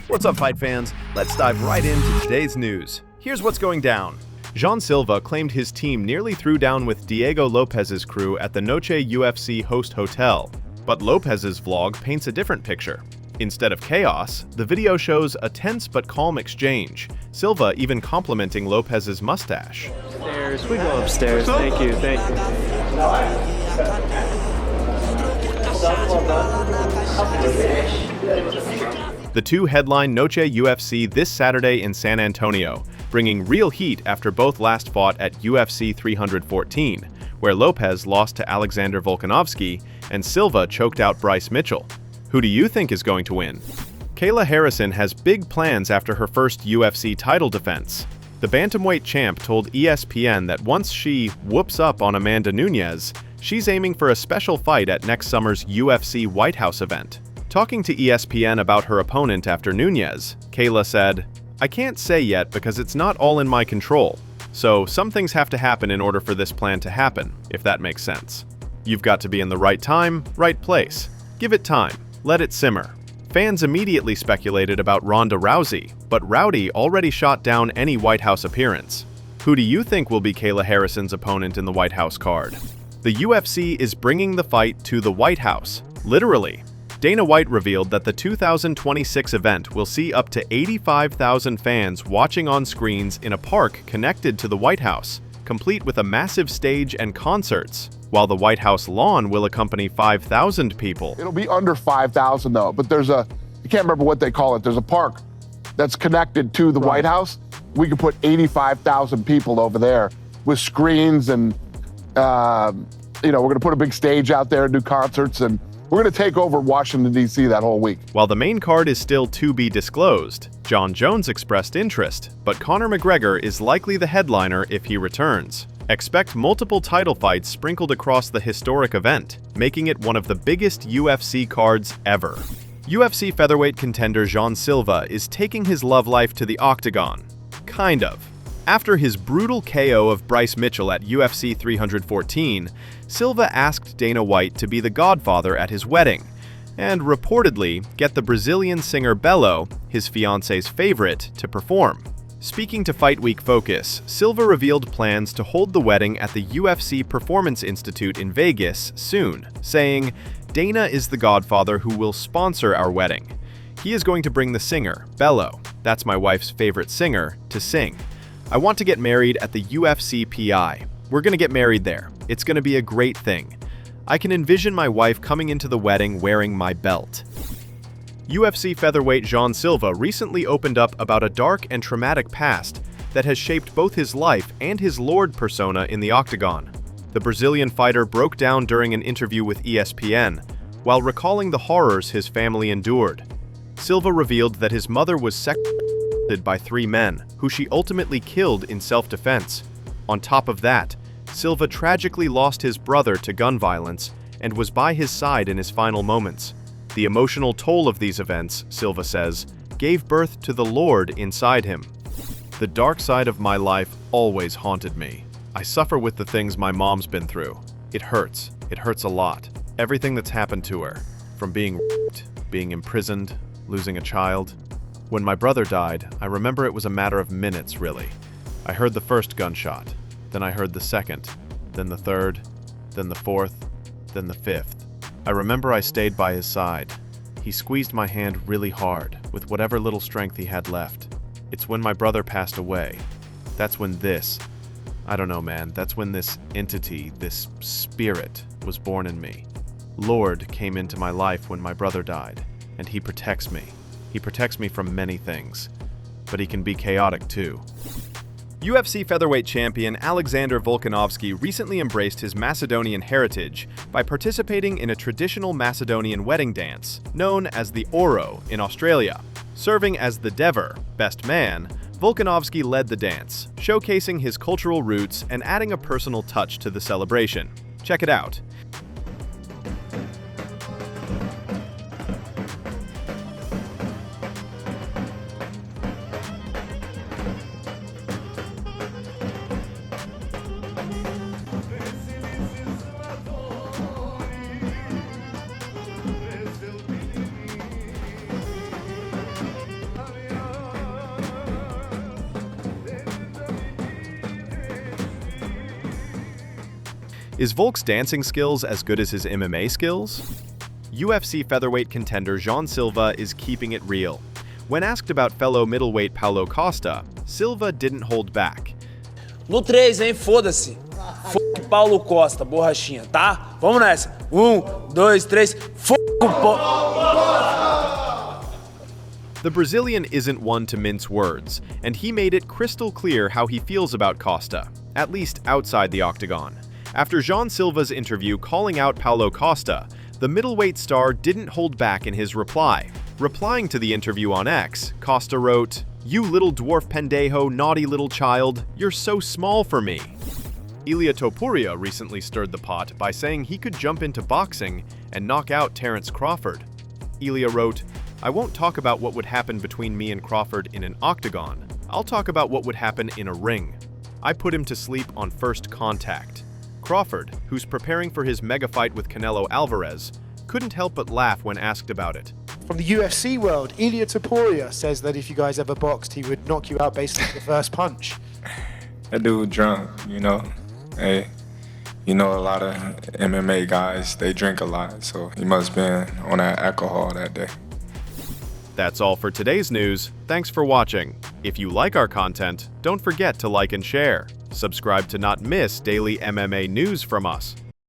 What's up, fight fans? Let's dive right into today's news. Here's what's going down. Silva claimed his team nearly threw down with Diego Lopes's crew at the Noche UFC host hotel, but Lopes's vlog paints a different picture. Instead of chaos, the video shows a tense but calm exchange, Silva even complimenting Lopes's mustache. Upstairs. We go upstairs. Thank you. The two headline Noche UFC this Saturday in San Antonio, bringing real heat after both last fought at UFC 314, where Lopes lost to Alexander Volkanovski and Silva choked out Bryce Mitchell. Who do you think is going to win? Kayla Harrison has big plans after her first UFC title defense. The bantamweight champ told ESPN that once she whoops up on Amanda Nunes, she's aiming for a special fight at next summer's UFC White House event. Talking to ESPN about her opponent after Nunes, Kayla said, "I can't say yet because it's not all in my control. So some things have to happen in order for this plan to happen, if that makes sense. You've got to be in the right time, right place. Give it time. Let it simmer." Fans immediately speculated about Ronda Rousey, but Rowdy already shot down any White House appearance. Who do you think will be Kayla Harrison's opponent in the White House card? The UFC is bringing the fight to the White House, literally. Dana White revealed that the 2026 event will see up to 85,000 fans watching on screens in a park connected to the White House, complete with a massive stage and concerts, while the White House lawn will accompany 5,000 people. It'll be under 5,000 though, but I can't remember what they call it. There's a park that's connected to the White House. We could put 85,000 people over there with screens and, we're gonna put a big stage out there and do concerts, and we're going to take over Washington, D.C. that whole week. While the main card is still to be disclosed, Jon Jones expressed interest, but Conor McGregor is likely the headliner if he returns. Expect multiple title fights sprinkled across the historic event, making it one of the biggest UFC cards ever. UFC featherweight contender Silva is taking his love life to the octagon. Kind of. After his brutal KO of Bryce Mitchell at UFC 314, Silva asked Dana White to be the godfather at his wedding, and reportedly get the Brazilian singer Bello, his fiance's favorite, to perform. Speaking to Fight Week Focus, Silva revealed plans to hold the wedding at the UFC Performance Institute in Vegas soon, saying, "Dana is the godfather who will sponsor our wedding. He is going to bring the singer, Bello, that's my wife's favorite singer, to sing. I want to get married at the UFC PI. We're going to get married there. It's going to be a great thing. I can envision my wife coming into the wedding wearing my belt." UFC featherweight Silva recently opened up about a dark and traumatic past that has shaped both his life and his Lord persona in the octagon. The Brazilian fighter broke down during an interview with ESPN, while recalling the horrors his family endured. Silva revealed that his mother was sexually by 3 men, who she ultimately killed in self-defense. On top of that, Silva tragically lost his brother to gun violence and was by his side in his final moments. The emotional toll of these events, Silva says, gave birth to the Lord inside him. "The dark side of my life always haunted me. I suffer with the things my mom's been through. It hurts. It hurts a lot. Everything that's happened to her, from being raped, being imprisoned, losing a child. When my brother died, I remember it was a matter of minutes, really. I heard the first gunshot, then I heard the second, then the third, then the fourth, then the fifth. I remember I stayed by his side. He squeezed my hand really hard, with whatever little strength he had left. It's when my brother passed away. That's when that's when this entity, this spirit, was born in me. Lord came into my life when my brother died, and he protects me. He protects me from many things, but he can be chaotic too." UFC featherweight champion Alexander Volkanovski recently embraced his Macedonian heritage by participating in a traditional Macedonian wedding dance, known as the Oro in Australia. Serving as the Dever, best man, Volkanovski led the dance, showcasing his cultural roots and adding a personal touch to the celebration. Check it out. Is Volk's dancing skills as good as his MMA skills? UFC featherweight contender Silva is keeping it real. When asked about fellow middleweight Paulo Costa, Silva didn't hold back. No 3, hein? Foda-se. Paulo Costa, borrachinha, tá? Vamos nessa. 1, 2, 3. The Brazilian isn't one to mince words, and he made it crystal clear how he feels about Costa, at least outside the octagon. After Silva's interview calling out Paulo Costa, the middleweight star didn't hold back in his reply. Replying to the interview on X, Costa wrote, "You little dwarf pendejo, naughty little child, you're so small for me." Ilia Topuria recently stirred the pot by saying he could jump into boxing and knock out Terence Crawford. Ilia wrote, "I won't talk about what would happen between me and Crawford in an octagon. I'll talk about what would happen in a ring. I put him to sleep on first contact." Crawford, who's preparing for his mega fight with Canelo Alvarez, couldn't help but laugh when asked about it. From the UFC world, Ilia Topuria says that if you guys ever boxed, he would knock you out based on the first punch. That dude drunk, you know. Hey, you know a lot of MMA guys, they drink a lot, so he must have been on that alcohol that day. That's all for today's news. Thanks for watching. If you like our content, don't forget to like and share. Subscribe to not miss daily MMA news from us.